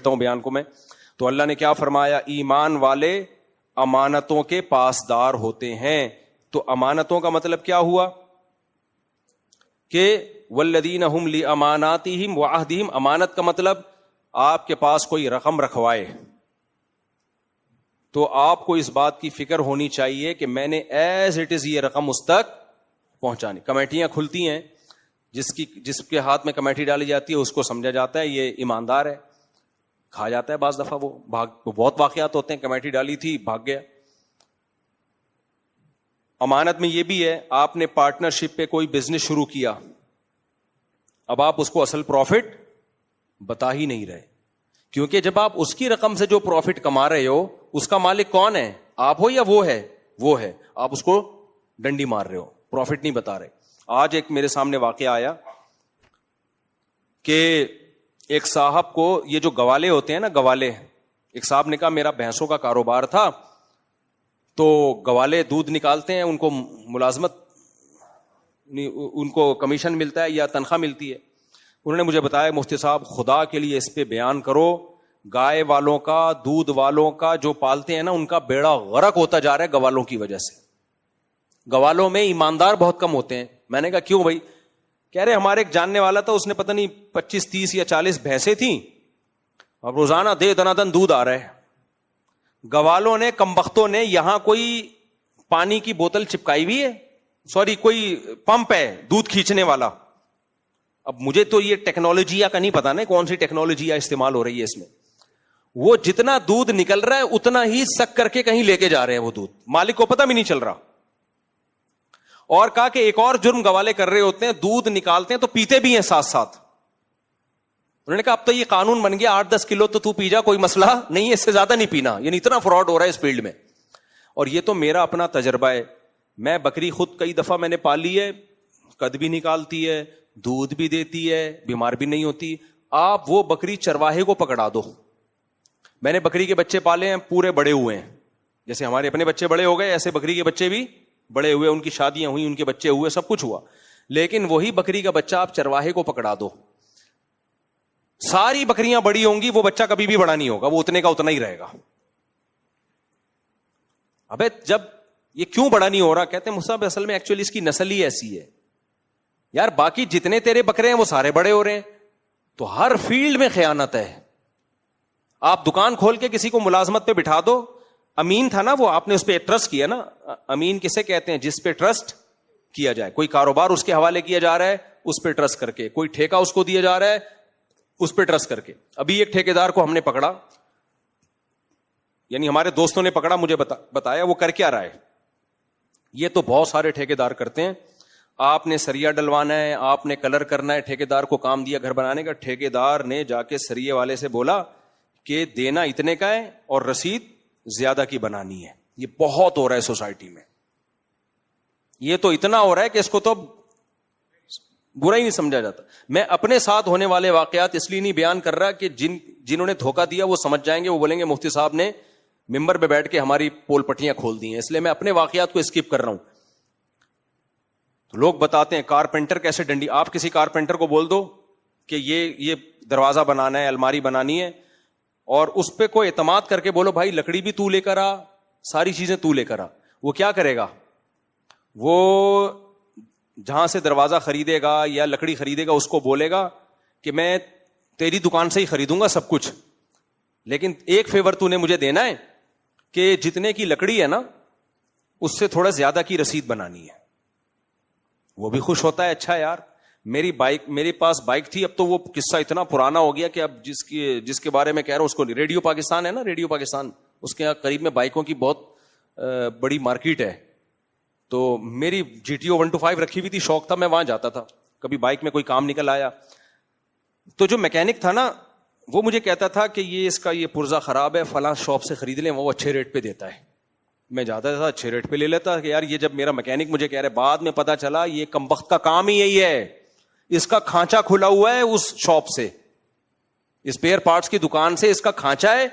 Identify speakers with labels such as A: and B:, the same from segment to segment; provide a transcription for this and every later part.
A: ہوں بیان کو میں. تو اللہ نے کیا فرمایا؟ ایمان والے امانتوں کے پاسدار ہوتے ہیں. تو امانتوں کا مطلب کیا ہوا کہ والذین هم لاماناتہم وعہدہم. امانت کا مطلب آپ کے پاس کوئی رقم رکھوائے تو آپ کو اس بات کی فکر ہونی چاہیے کہ میں نے ایز اٹ از یہ رقم اس تک پہنچانی. کمیٹیاں کھلتی ہیں, جس کے ہاتھ میں کمیٹی ڈالی جاتی ہے اس کو سمجھا جاتا ہے یہ ایماندار ہے, کھا جاتا ہے بعض دفعہ. وہ بہت واقعات ہوتے ہیں, کمیٹی ڈالی تھی بھاگ گیا. امانت میں یہ بھی ہے, آپ نے پارٹنرشپ پہ کوئی بزنس شروع کیا, اب آپ اس کو اصل پروفٹ بتا ہی نہیں رہے, کیونکہ جب آپ اس کی رقم سے جو پروفٹ کما رہے ہو اس کا مالک کون ہے؟ آپ ہو یا وہ ہے؟ وہ ہے. آپ اس کو ڈنڈی مار رہے ہو, پروفٹ نہیں بتا رہے. آج ایک میرے سامنے واقعہ آیا کہ ایک صاحب کو یہ جو گوالے ہوتے ہیں نا, گوالے, ایک صاحب نے کہا میرا بھینسوں کا کاروبار تھا تو گوالے دودھ نکالتے ہیں, ان کو ملازمت, ان کو کمیشن ملتا ہے یا تنخواہ ملتی ہے. انہوں نے مجھے بتایا مفتی صاحب خدا کے لیے اس پہ بیان کرو, گائے والوں کا, دودھ والوں کا جو پالتے ہیں نا ان کا بیڑا غرق ہوتا جا رہا ہے گوالوں کی وجہ سے. گوالوں میں ایماندار بہت کم ہوتے ہیں. میں نے کہا کیوں بھائی؟ کہہ رہے ہمارے ایک جاننے والا تھا, اس نے پتہ نہیں 25 30 یا 40 بھینسیں تھیں, اب روزانہ دن دودھ آ رہا ہے. گوالوں نے, کمبختوں نے یہاں کوئی پانی کی بوتل چپکائی ہوئی ہے, سوری کوئی پمپ ہے دودھ کھینچنے والا. اب مجھے تو یہ ٹیکنالوجی کا نہیں پتا نا کون سی ٹیکنالوجی استعمال ہو رہی ہے اس میں. وہ جتنا دودھ نکل رہا ہے اتنا ہی سک کر کے کہیں لے کے جا رہے ہیں وہ دودھ, مالک کو پتہ بھی نہیں چل رہا. اور کہا کہ ایک اور جرم گوالے کر رہے ہوتے ہیں, دودھ نکالتے ہیں تو پیتے بھی ہیں ساتھ ساتھ. انہوں نے کہا اب تو یہ قانون بن گیا 8-10 کلو تو پی جا, کوئی مسئلہ نہیں ہے, اس سے زیادہ نہیں پینا. یعنی اتنا فراڈ ہو رہا ہے اس فیلڈ میں. اور یہ تو میرا اپنا تجربہ ہے, میں بکری خود کئی دفعہ میں نے پالی ہے, قد بھی نکالتی ہے, دودھ بھی دیتی ہے, بیمار بھی نہیں ہوتی. آپ وہ بکری چرواہے کو پکڑا دو. میں نے بکری کے بچے پالے ہیں, پورے بڑے ہوئے ہیں, جیسے ہمارے اپنے بچے بڑے ہو گئے ایسے بکری کے بچے بھی بڑے ہوئے, ان کی شادیاں ہوئی, ان کے بچے ہوئے, سب کچھ ہوا. لیکن وہی بکری کا بچہ آپ چرواہے کو پکڑا دو, ساری بکریاں بڑی ہوں گی, وہ بچہ کبھی بھی بڑا نہیں ہوگا, وہ اتنے کا اتنا ہی رہے گا. ابے جب یہ کیوں بڑا نہیں ہو رہا؟ کہتے ہیں مصعب اصل میں ایکچولی اس کی نسل ہی ایسی ہے یار, باقی جتنے تیرے بکرے ہیں وہ سارے بڑے ہو رہے ہیں. تو ہر فیلڈ میں خیانت ہے. آپ دکان کھول کے کسی کو ملازمت پہ بٹھا دو, امین تھا نا وہ, آپ نے اس پہ ٹرسٹ کیا نا. امین کسے کہتے ہیں؟ جس پہ ٹرسٹ کیا جائے. کوئی کاروبار اس کے حوالے کیا جا رہا ہے اس پہ ٹرسٹ کر کے, کوئی ٹھیکہ اس کو دیا جا رہا ہے اس پہ ٹرسٹ کر کے. ابھی ایک ٹھیکیدار کو ہم نے پکڑا, یعنی ہمارے دوستوں نے پکڑا, مجھے بتایا وہ کر کیا رہا ہے. یہ تو بہت سارے ٹھیکیدار کرتے ہیں. آپ نے سریا ڈلوانا ہے, آپ نے کلر کرنا ہے, ٹھیکیدار کو کام دیا گھر بنانے کا, ٹھیکیدار نے جا کے سریے والے سے بولا کہ دینا اتنے کا ہے اور رسید زیادہ کی بنانی ہے. یہ بہت ہو رہا ہے سوسائٹی میں, یہ تو اتنا ہو رہا ہے کہ اس کو تو برا ہی نہیں سمجھا جاتا. میں اپنے ساتھ ہونے والے واقعات اس لیے نہیں بیان کر رہا کہ جنہوں نے دھوکہ دیا وہ سمجھ جائیں گے, وہ بولیں گے مفتی صاحب نے ممبر پہ بیٹھ کے ہماری پول پٹیاں کھول دی ہیں, اس لیے میں اپنے واقعات کو اسکپ کر رہا ہوں. تو لوگ بتاتے ہیں کارپینٹر کیسے ڈنڈی, آپ کسی کارپینٹر کو بول دو کہ یہ دروازہ بنانا ہے, الماری بنانی ہے, اور اس پہ کوئی اعتماد کر کے بولو بھائی لکڑی بھی تو لے کر آ, ساری چیزیں تو لے کر آ, وہ کیا کرے گا؟ وہ جہاں سے دروازہ خریدے گا یا لکڑی خریدے گا اس کو بولے گا کہ میں تیری دکان سے ہی خریدوں گا سب کچھ, لیکن ایک فیور تو نے مجھے دینا ہے کہ جتنے کی لکڑی ہے نا اس سے تھوڑا زیادہ کی رسید بنانی ہے. وہ بھی خوش ہوتا ہے, اچھا یار میرے پاس بائک تھی, اب تو وہ قصہ اتنا پرانا ہو گیا کہ اب جس کے بارے میں کہہ رہا ہوں اس کو, ریڈیو پاکستان ہے نا, ریڈیو پاکستان, اس کے قریب میں بائکوں کی بہت بڑی مارکیٹ ہے. تو میری GTO 125 رکھی ہوئی تھی, شوق تھا, میں وہاں جاتا تھا. کبھی بائک میں کوئی کام نکل آیا تو جو میکینک تھا نا وہ مجھے کہتا تھا کہ یہ اس کا یہ پرزہ خراب ہے, فلاں شاپ سے خرید لیں, وہ اچھے ریٹ پہ دیتا ہے. میں جاتا تھا, اچھے ریٹ پہ لے لیتا کہ یار یہ جب میرا میکینک مجھے کہہ رہے, بعد میں پتا چلا یہ کمبخت کا کام ہی یہی ہے, اس کا کھانچا کھلا ہوا ہے اس شاپ سے, اسپیئر پارٹس کی دکان سے اس کا کھانچا ہے,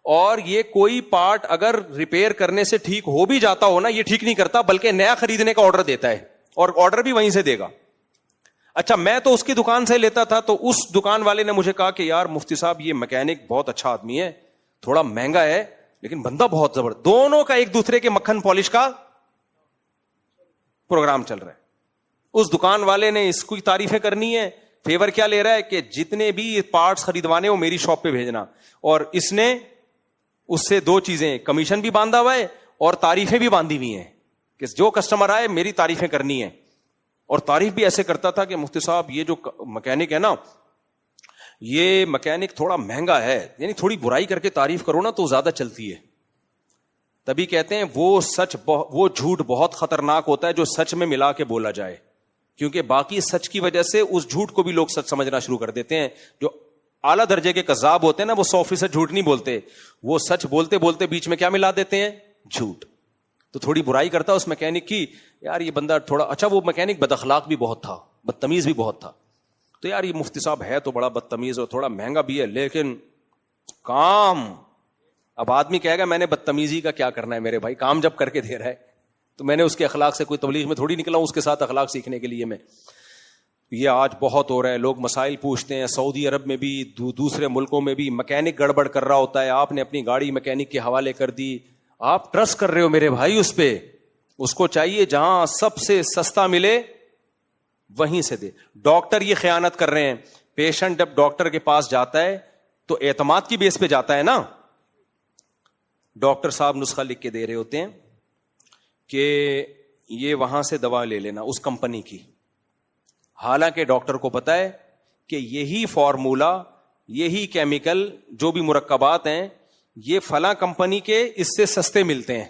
A: اور یہ کوئی پارٹ اگر ریپیئر کرنے سے ٹھیک ہو بھی جاتا ہو نا, یہ ٹھیک نہیں کرتا بلکہ نیا خریدنے کا آرڈر دیتا ہے, اور آرڈر بھی وہیں سے دے گا. اچھا میں تو اس کی دکان سے لیتا تھا, تو اس دکان والے نے مجھے کہا کہ یار مفتی صاحب یہ میکینک بہت اچھا آدمی ہے, تھوڑا مہنگا ہے لیکن بندہ بہت زبردست. دونوں کا ایک دوسرے کے مکھن پالش کا پروگرام چل رہا ہے. اس دکان والے نے اس کی تعریفیں کرنی ہے, فیور کیا لے رہا ہے کہ جتنے بھی پارٹس خریدوانے وہ میری شاپ پہ بھیجنا, اور اس نے اس سے دو چیزیں, کمیشن بھی باندھا ہوا ہے اور تعریفیں بھی باندھی ہوئی ہیں کہ جو کسٹمر آئے میری تعریفیں کرنی ہے. اور تعریف بھی ایسے کرتا تھا کہ مفتی صاحب یہ جو مکینک ہے نا, یہ مکینک تھوڑا مہنگا ہے, یعنی تھوڑی برائی کر کے تعریف کرو نا تو زیادہ چلتی ہے. تبھی کہتے ہیں وہ جھوٹ بہت خطرناک ہوتا ہے جو سچ میں ملا کے بولا جائے, کیونکہ باقی سچ کی وجہ سے اس جھوٹ کو بھی لوگ سچ سمجھنا شروع کر دیتے ہیں. جو اعلیٰ درجے کے کذاب ہوتے ہیں نا, وہ 100% جھوٹ نہیں بولتے, وہ سچ بولتے بولتے بیچ میں کیا ملا دیتے ہیں, جھوٹ. تو تھوڑی برائی کرتا اس میکینک کی, یار یہ بندہ تھوڑا اچھا, وہ میکینک بد اخلاق بھی بہت تھا, بدتمیز بھی بہت تھا, تو یار یہ مفتی صاحب ہے تو بڑا بدتمیز اور تھوڑا مہنگا بھی ہے لیکن کام. اب آدمی کہے گا میں نے بدتمیزی کا کیا کرنا ہے میرے بھائی, کام جب کر کے دے رہا ہے تو میں نے اس کے اخلاق سے کوئی تبلیغ میں تھوڑی نکلا ہوں, اس کے ساتھ اخلاق سیکھنے کے لیے میں. یہ آج بہت ہو رہا ہے, لوگ مسائل پوچھتے ہیں, سعودی عرب میں بھی دوسرے ملکوں میں بھی میکینک گڑبڑ کر رہا ہوتا ہے, آپ نے اپنی گاڑی میکینک کے حوالے کر دی, آپ ٹرسٹ کر رہے ہو میرے بھائی اس پہ, اس کو چاہیے جہاں سب سے سستا ملے وہیں سے دے. ڈاکٹر یہ خیانت کر رہے ہیں, پیشنٹ جب ڈاکٹر کے پاس جاتا ہے تو اعتماد کی بیس پہ جاتا ہے نا, ڈاکٹر صاحب نسخہ لکھ کے دے رہے ہوتے ہیں کہ یہ وہاں سے دوا لے لینا اس کمپنی کی, حالانکہ ڈاکٹر کو پتا ہے کہ یہی فارمولا, یہی کیمیکل, جو بھی مرکبات ہیں یہ فلاں کمپنی کے اس سے سستے ملتے ہیں,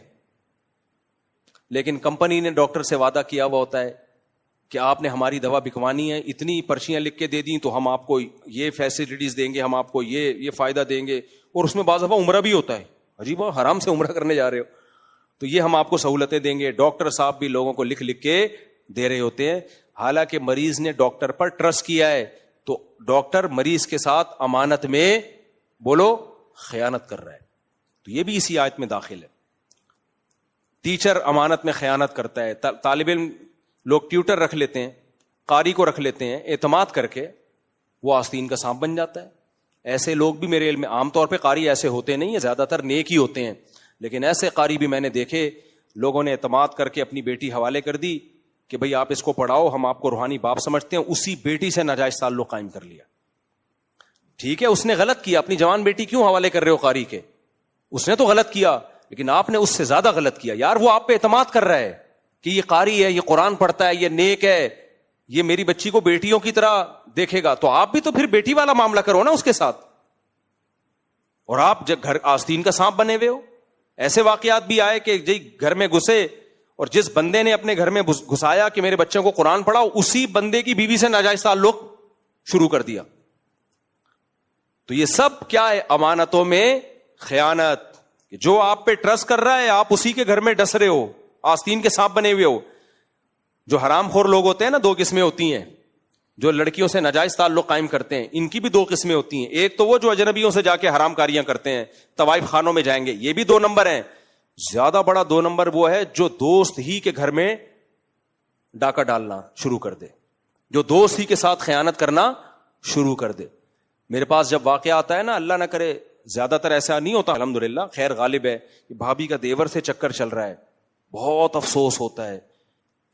A: لیکن کمپنی نے ڈاکٹر سے وعدہ کیا ہوا ہوتا ہے کہ آپ نے ہماری دوا بکوانی ہے, اتنی پرچیاں لکھ کے دے دیں تو ہم آپ کو یہ فیسلٹیز دیں گے, ہم آپ کو یہ فائدہ دیں گے, اور اس میں بعض دفعہ عمرہ بھی ہوتا ہے. عجیب, حرام سے عمرہ کرنے جا رہے ہو تو یہ ہم آپ کو سہولتیں دیں گے. ڈاکٹر صاحب بھی لوگوں کو لکھ لکھ کے دے رہے ہوتے ہیں, حالانکہ مریض نے ڈاکٹر پر ٹرسٹ کیا ہے, تو ڈاکٹر مریض کے ساتھ امانت میں بولو خیانت کر رہا ہے. تو یہ بھی اسی آیت میں داخل ہے. ٹیچر امانت میں خیانت کرتا ہے, طالب علم لوگ ٹیوٹر رکھ لیتے ہیں, قاری کو رکھ لیتے ہیں, اعتماد کر کے وہ آستین کا سانپ بن جاتا ہے. ایسے لوگ بھی میرے علم میں, عام طور پہ قاری ایسے ہوتے نہیں ہیں, زیادہ تر نیک ہی ہوتے ہیں, لیکن ایسے قاری بھی میں نے دیکھے, لوگوں نے اعتماد کر کے اپنی بیٹی حوالے کر دی کہ بھئی آپ اس کو پڑھاؤ, ہم آپ کو روحانی باپ سمجھتے ہیں, اسی بیٹی سے ناجائز تعلق قائم کر لیا. ٹھیک ہے, اس نے غلط کیا, اپنی جوان بیٹی کیوں حوالے کر رہے ہو قاری کے, اس نے تو غلط کیا, لیکن آپ نے اس سے زیادہ غلط کیا. یار وہ آپ پہ اعتماد کر رہا ہے کہ یہ قاری ہے, یہ قرآن پڑھتا ہے, یہ نیک ہے, یہ میری بچی کو بیٹیوں کی طرح دیکھے گا, تو آپ بھی تو پھر بیٹی والا معاملہ کرو نا اس کے ساتھ. اور آپ جب گھر آستین کا سانپ بنے ہوئے ہو. ایسے واقعات بھی آئے کہ جی گھر میں گھسے اور جس بندے نے اپنے گھر میں گھسایا کہ میرے بچوں کو قرآن پڑھاؤ, اسی بندے کی بیوی سے ناجائز تعلق شروع کر دیا. تو یہ سب کیا ہے, امانتوں میں خیانت. جو آپ پہ ٹرسٹ کر رہا ہے آپ اسی کے گھر میں ڈس رہے ہو, آستین کے سانپ بنے ہوئے ہو. جو حرام خور لوگ ہوتے ہیں نا, دو قسمیں ہوتی ہیں, جو لڑکیوں سے ناجائز تعلق قائم کرتے ہیں, ان کی بھی دو قسمیں ہوتی ہیں. ایک تو وہ جو اجنبیوں سے جا کے حرام کاریاں کرتے ہیں, طوائف خانوں میں جائیں گے, یہ بھی 2 نمبر ہیں. زیادہ بڑا 2 نمبر وہ ہے جو دوست ہی کے گھر میں ڈاکہ ڈالنا شروع کر دے, جو دوست ہی کے ساتھ خیانت کرنا شروع کر دے. میرے پاس جب واقعہ آتا ہے نا, اللہ نہ کرے, زیادہ تر ایسا نہیں ہوتا الحمدللہ, خیر غالب ہے, کہ بھابھی کا دیور سے چکر چل رہا ہے, بہت افسوس ہوتا ہے.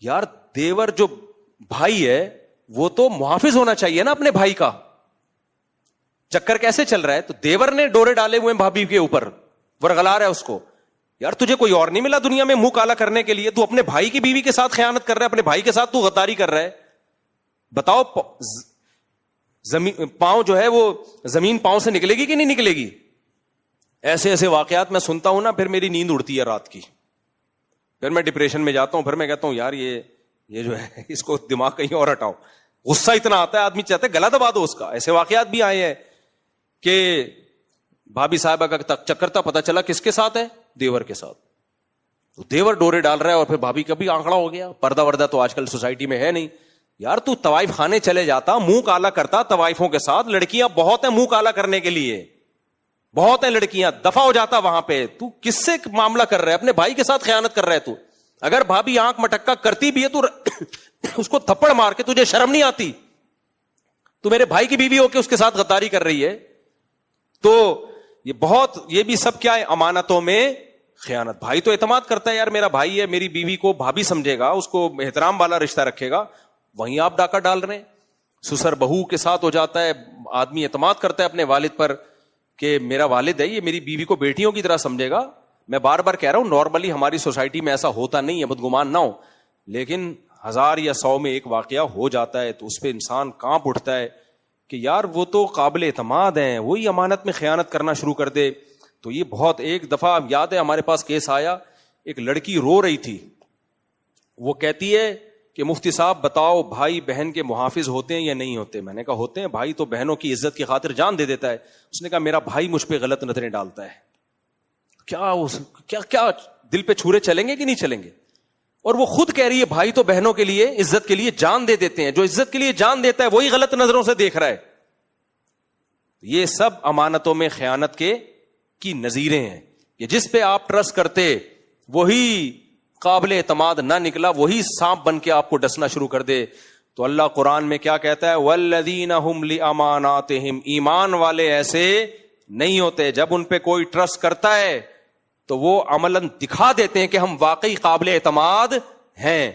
A: یار دیور جو بھائی ہے وہ تو محافظ ہونا چاہیے نا اپنے بھائی کا. چکر کیسے چل رہا ہے, تو دیور نے ڈورے ڈالے ہوئے بھابھی کے اوپر, ورغلا رہا ہے اس کو. یار تجھے کوئی اور نہیں ملا دنیا میں منہ کالا کرنے کے لیے, تو اپنے بھائی کی بیوی کے ساتھ خیانت کر رہا ہے, اپنے بھائی کے ساتھ تو غداری کر رہا ہے. بتاؤ پاؤں جو ہے وہ زمین پاؤں سے نکلے گی کہ نہیں نکلے گی؟ ایسے ایسے واقعات میں سنتا ہوں نا, پھر میری نیند اڑتی ہے رات کی, پھر میں ڈپریشن میں جاتا ہوں, پھر میں کہتا ہوں یار یہ جو ہے اس کو دماغ کہیں اور ہٹاؤ. غصہ اتنا آتا ہے, آدمی چاہتا ہے گلا دبا دو اس کا. ایسے واقعات بھی آئے ہیں کہ بھابھی صاحبہ کا چکر تھا, پتا چلا کس کے ساتھ ہے, دیور کے ساتھ. تو دیور ڈورے ڈال رہا ہے اور پھر بھابھی کا بھی آنکڑا ہو گیا. پردہ وردہ تو آج کل سوسائٹی میں ہے نہیں. یار تو طوائف خانے چلے جاتا, منہ کالا کرتا طوائفوں کے ساتھ, لڑکیاں بہت ہیں منہ کالا کرنے کے لیے, بہت ہیں لڑکیاں, دفع ہو جاتا وہاں پہ. تو کس سے معاملہ کر رہا ہے, اپنے بھائی کے ساتھ خیانت کر رہا ہے تو. اگر بھابھی آنکھ مٹکا کرتی بھی ہے تو اس کو تھپڑ مار کے, تجھے شرم نہیں آتی؟ تو میرے بھائی کی بیوی ہو کے اس کے ساتھ غداری کر رہی ہے. تو یہ بھی سب کیا ہے؟ امانتوں میں خیانت. بھائی تو اعتماد کرتا ہے، یار میرا بھائی ہے، میری بیوی کو بھابھی سمجھے گا، اس کو احترام والا رشتہ رکھے گا. وہیں آپ ڈاکہ ڈال رہے ہیں. سسر بہو کے ساتھ ہو جاتا ہے، آدمی اعتماد کرتا ہے اپنے والد پر کہ میرا والد ہے، یہ میری بیوی کو بیٹیوں کی طرح سمجھے گا. میں بار بار کہہ رہا ہوں، نارملی ہماری سوسائٹی میں ایسا ہوتا نہیں ہے، بدگمان نہ ہو، لیکن 1000 یا 100 میں ایک واقعہ ہو جاتا ہے تو اس پہ انسان کانپ اٹھتا ہے کہ یار وہ تو قابل اعتماد ہیں، وہی امانت میں خیانت کرنا شروع کر دے. تو یہ بہت، ایک دفعہ یاد ہے ہمارے پاس کیس آیا، ایک لڑکی رو رہی تھی. وہ کہتی ہے کہ مفتی صاحب بتاؤ، بھائی بہن کے محافظ ہوتے ہیں یا نہیں ہوتے؟ میں نے کہا ہوتے ہیں، بھائی تو بہنوں کی عزت کی خاطر جان دے دیتا ہے. اس نے کہا میرا بھائی مجھ پہ غلط نظریں ڈالتا ہے. کیا دل پہ چھورے چلیں گے کہ نہیں چلیں گے؟ اور وہ خود کہہ رہی ہے بھائی تو بہنوں کے لیے، عزت کے لیے جان دے دیتے ہیں. جو عزت کے لیے جان دیتا ہے وہی غلط نظروں سے دیکھ رہا ہے. یہ سب امانتوں میں خیانت کی نظیریں ہیں کہ جس پہ آپ ٹرسٹ کرتے وہی قابل اعتماد نہ نکلا، وہی سانپ بن کے آپ کو ڈسنا شروع کر دے. تو اللہ قرآن میں کیا کہتا ہے؟ والذین ہم لاماناتہم، ایمان والے ایسے نہیں ہوتے. جب ان پہ کوئی ٹرسٹ کرتا ہے تو وہ عملاً دکھا دیتے ہیں کہ ہم واقعی قابل اعتماد ہیں.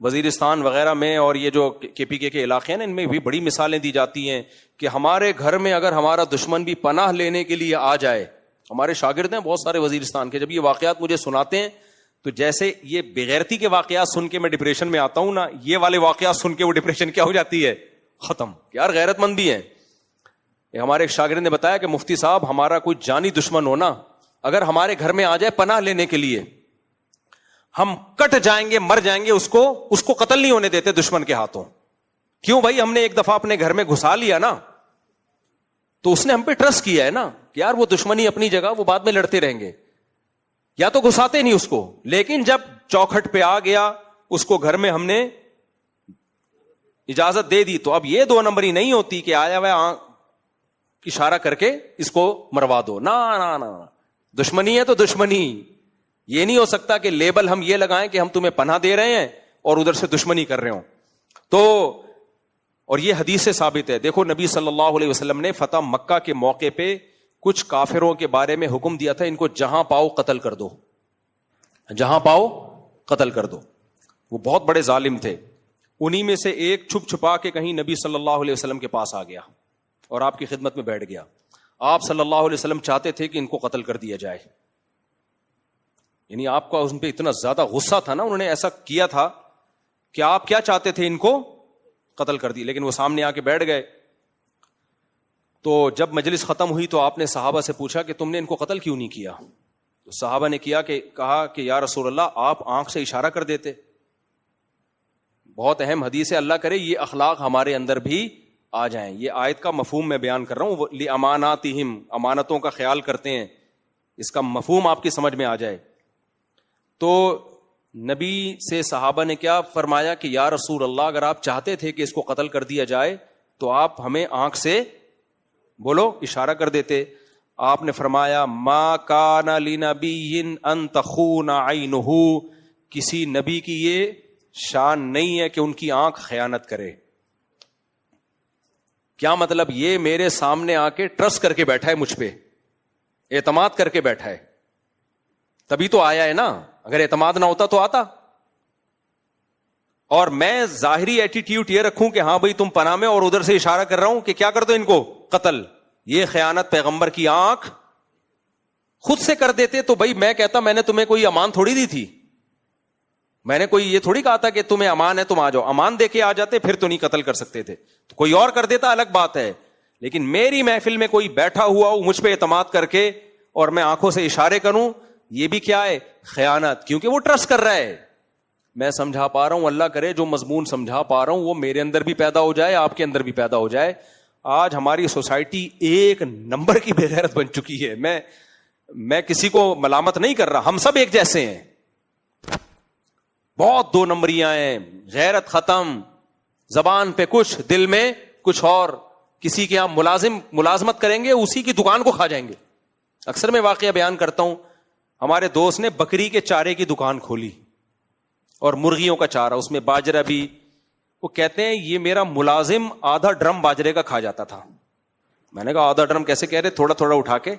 A: وزیرستان وغیرہ میں اور یہ جو KPK کے علاقے ہیں نا، ان میں بھی بڑی مثالیں دی جاتی ہیں کہ ہمارے گھر میں اگر ہمارا دشمن بھی پناہ لینے کے لیے آ جائے، ہمارے شاگرد ہیں بہت سارے وزیرستان کے، جب یہ واقعات مجھے سناتے ہیں تو جیسے یہ بغیرتی کے واقعات سن کے میں ڈپریشن میں آتا ہوں نا، یہ والے واقعات سن کے وہ ڈپریشن کیا ہو جاتی ہے؟ ختم. یار غیرت مند بھی ہیں. ہمارے ایک شاگرد نے بتایا کہ مفتی صاحب ہمارا کوئی جانی دشمن ہونا اگر ہمارے گھر میں آ جائے پناہ لینے کے لیے، ہم کٹ جائیں گے، مر جائیں گے، اس کو قتل نہیں ہونے دیتے دشمن کے ہاتھوں. کیوں بھائی؟ ہم نے ایک دفعہ اپنے گھر میں گھسا لیا نا، تو اس نے ہم پہ ٹرسٹ کیا ہے نا کہ یار وہ دشمنی اپنی جگہ، وہ بعد میں لڑتے رہیں گے. یا تو گھساتے نہیں اس کو، لیکن جب چوکھٹ پہ آ گیا، اس کو گھر میں ہم نے اجازت دے دی، تو اب یہ 2 نمبری نہیں ہوتی کہ آیا ہوا اشارہ کر کے اس کو مروا دو. نا دشمنی ہے تو دشمنی. یہ نہیں ہو سکتا کہ لیبل ہم یہ لگائیں کہ ہم تمہیں پناہ دے رہے ہیں اور ادھر سے دشمنی کر رہے ہوں. تو اور یہ حدیث سے ثابت ہے. دیکھو نبی صلی اللہ علیہ وسلم نے فتح مکہ کے موقع پہ کچھ کافروں کے بارے میں حکم دیا تھا، ان کو جہاں پاؤ قتل کر دو، جہاں پاؤ قتل کر دو. وہ بہت بڑے ظالم تھے. انہی میں سے ایک چھپ چھپا کے کہیں نبی صلی اللہ علیہ وسلم کے پاس آ گیا اور آپ کی خدمت میں بیٹھ گیا. آپ صلی اللہ علیہ وسلم چاہتے تھے کہ ان کو قتل کر دیا جائے. یعنی آپ کا ان پہ اتنا زیادہ غصہ تھا نا، انہوں نے ایسا کیا تھا کہ آپ کیا چاہتے تھے؟ ان کو قتل کر دی. لیکن وہ سامنے آ کے بیٹھ گئے. تو جب مجلس ختم ہوئی تو آپ نے صحابہ سے پوچھا کہ تم نے ان کو قتل کیوں نہیں کیا؟ تو صحابہ نے کہا کہ یا رسول اللہ آپ آنکھ سے اشارہ کر دیتے. بہت اہم حدیث ہے، اللہ کرے یہ اخلاق ہمارے اندر بھی آ جائیں. یہ آیت کا مفہوم میں بیان کر رہا ہوں، لِأَمَانَاتِهِمْ، امانتوں کا خیال کرتے ہیں، اس کا مفہوم آپ کی سمجھ میں آ جائے. تو نبی سے صحابہ نے کیا فرمایا کہ یا رسول اللہ اگر آپ چاہتے تھے کہ اس کو قتل کر دیا جائے تو آپ ہمیں آنکھ سے بولو اشارہ کر دیتے. آپ نے فرمایا ما کان لنبی ان تخون عینہ، کسی نبی کی یہ شان نہیں ہے کہ ان کی آنکھ خیانت کرے. کیا مطلب؟ یہ میرے سامنے آ کے ٹرسٹ کر کے بیٹھا ہے، مجھ پہ اعتماد کر کے بیٹھا ہے، تبھی تو آیا ہے نا. اگر اعتماد نہ ہوتا تو آتا. اور میں ظاہری ایٹیٹیوڈ یہ رکھوں کہ ہاں بھائی تم پناہ میں، اور ادھر سے اشارہ کر رہا ہوں کہ کیا کر دو ان کو قتل. یہ خیانت پیغمبر کی آنکھ خود سے کر دیتے تو بھائی میں کہتا میں نے تمہیں کوئی امان تھوڑی دی تھی، میں نے کوئی یہ تھوڑی کہا تھا کہ تمہیں امان ہے تم آ جاؤ. امان دے کے آ جاتے پھر تو نہیں قتل کر سکتے تھے. تو کوئی اور کر دیتا الگ بات ہے، لیکن میری محفل میں کوئی بیٹھا ہوا ہو مجھ پہ اعتماد کر کے اور میں آنکھوں سے اشارے کروں، یہ بھی کیا ہے؟ خیانت. کیونکہ وہ ٹرسٹ کر رہا ہے. میں سمجھا پا رہا ہوں، اللہ کرے جو مضمون سمجھا پا رہا ہوں وہ میرے اندر بھی پیدا ہو جائے، آپ کے اندر بھی پیدا ہو جائے. آج ہماری سوسائٹی ایک نمبر کی بے غیرت بن چکی ہے. میں کسی کو ملامت نہیں کر رہا، ہم سب ایک جیسے ہیں. بہت 2 نمبریاں ہیں، غیرت ختم، زبان پہ کچھ دل میں کچھ اور. کسی کے یہاں ملازمت کریں گے، اسی کی دکان کو کھا جائیں گے. اکثر میں واقعہ بیان کرتا ہوں، ہمارے دوست نے بکری کے چارے کی دکان کھولی اور مرغیوں کا چارہ، اس میں باجرہ بھی وہ کہتے ہیں یہ میرا ملازم آدھا ڈرم باجرے کا کھا جاتا تھا. میں نے کہا آدھا ڈرم کیسے کہہ رہے؟ تھوڑا تھوڑا اٹھا کے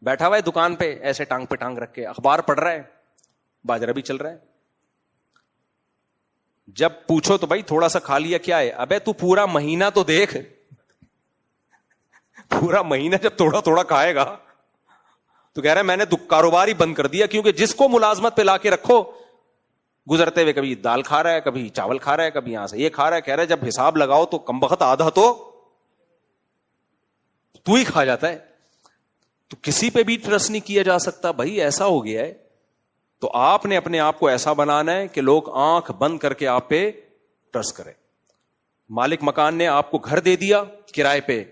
A: بیٹھا ہوا ہے دکان پہ ایسے ٹانگ پہ ٹانگ رکھ کے اخبار پڑھ رہا ہے, باجرہ بھی چل رہا ہے. جب پوچھو تو بھائی تھوڑا سا کھا لیا کیا ہے؟ ابے تو پورا مہینہ تو دیکھ, پورا مہینہ جب تھوڑا تھوڑا کھائے گا تو کہہ رہا ہے میں نے کاروبار ہی بند کر دیا, کیونکہ جس کو ملازمت پہ لا کے رکھو گزرتے ہوئے کبھی دال کھا رہا ہے, کبھی چاول کھا رہا ہے, کبھی یہاں سے یہ کھا رہا ہے. کہہ رہا ہے جب حساب لگاؤ تو کم بخت آدھا تو ہی کھا جاتا ہے. تو کسی پہ بھی ٹرسٹ نہیں کیا جا سکتا بھائی, ایسا ہو گیا ہے. تو آپ نے اپنے آپ کو ایسا بنانا ہے کہ لوگ آنکھ بند کر کے آپ پہ ٹرسٹ کریں. مالک مکان نے آپ کو گھر دے دیا کرائے پہ,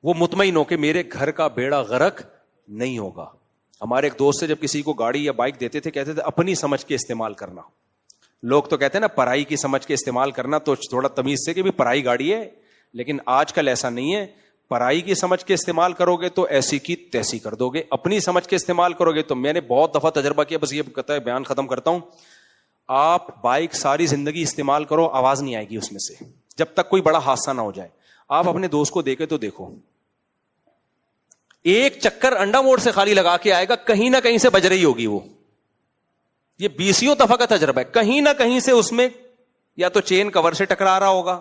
A: وہ مطمئن ہو کہ میرے گھر کا بیڑا غرق نہیں ہوگا. ہمارے ایک دوست سے جب کسی کو گاڑی یا بائک دیتے تھے کہتے تھے اپنی سمجھ کے استعمال کرنا. لوگ تو کہتے ہیں نا پرائی کی سمجھ کے استعمال کرنا, تو تھوڑا تمیز سے کہ بھی پرائی گاڑی ہے, لیکن آج کل ایسا نہیں ہے. پرائی کی سمجھ کے استعمال کرو گے تو ایسی کی تیسی کر دو گے, اپنی سمجھ کے استعمال کرو گے تو میں نے بہت دفعہ تجربہ کیا, بس یہ کہتا ہے بیان ختم کرتا ہوں. آپ بائک ساری زندگی استعمال کرو, آواز نہیں آئے گی اس میں سے جب تک کوئی بڑا حادثہ نہ ہو جائے. آپ اپنے دوست کو دیکھے تو دیکھو, ایک چکر انڈا موڑ سے خالی لگا کے آئے گا, کہیں نہ کہیں سے بج رہی ہوگی وہ. یہ 20 دفعہ کا تجربہ ہے, کہیں نہ کہیں سے اس میں یا تو چین کور سے ٹکرا رہا ہوگا,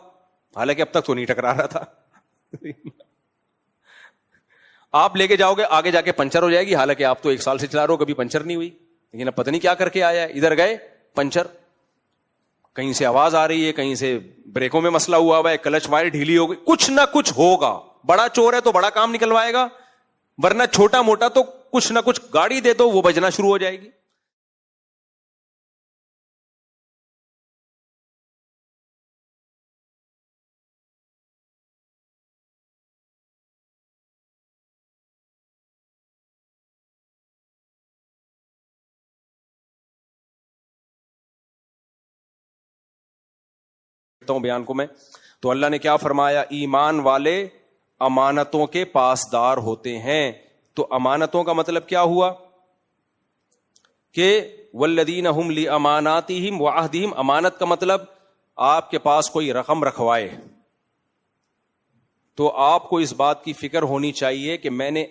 A: حالانکہ اب تک تو نہیں ٹکرا رہا تھا. آپ لے کے جاؤ گے آگے جا کے پنچر ہو جائے گی, حالانکہ آپ تو 1 سال سے چلا رہے ہو کبھی پنچر نہیں ہوئی, لیکن اب پتہ نہیں کیا کر کے آیا ہے, ادھر گئے پنچر. کہیں سے آواز آ رہی ہے, کہیں سے بریکوں میں مسئلہ ہوا ہوا ہے, کلچ وائر ڈھیلی ہو گئی, کچھ نہ کچھ ہوگا. بڑا چور ہے تو بڑا کام نکلوائے گا, ورنہ چھوٹا موٹا تو کچھ نہ کچھ گاڑی دے دو وہ بجنا شروع ہو جائے گی. بیان کو میں تو اللہ نے کیا فرمایا, ایمان والے امانتوں کے پاسدار ہوتے ہیں. تو امانتوں کا مطلب کیا ہوا کہ والذین هم لاماناتہم وعہدہم, امانت کا مطلب آپ کے پاس کوئی رقم رکھوائے تو آپ کو اس بات کی فکر ہونی چاہیے کہ میں نے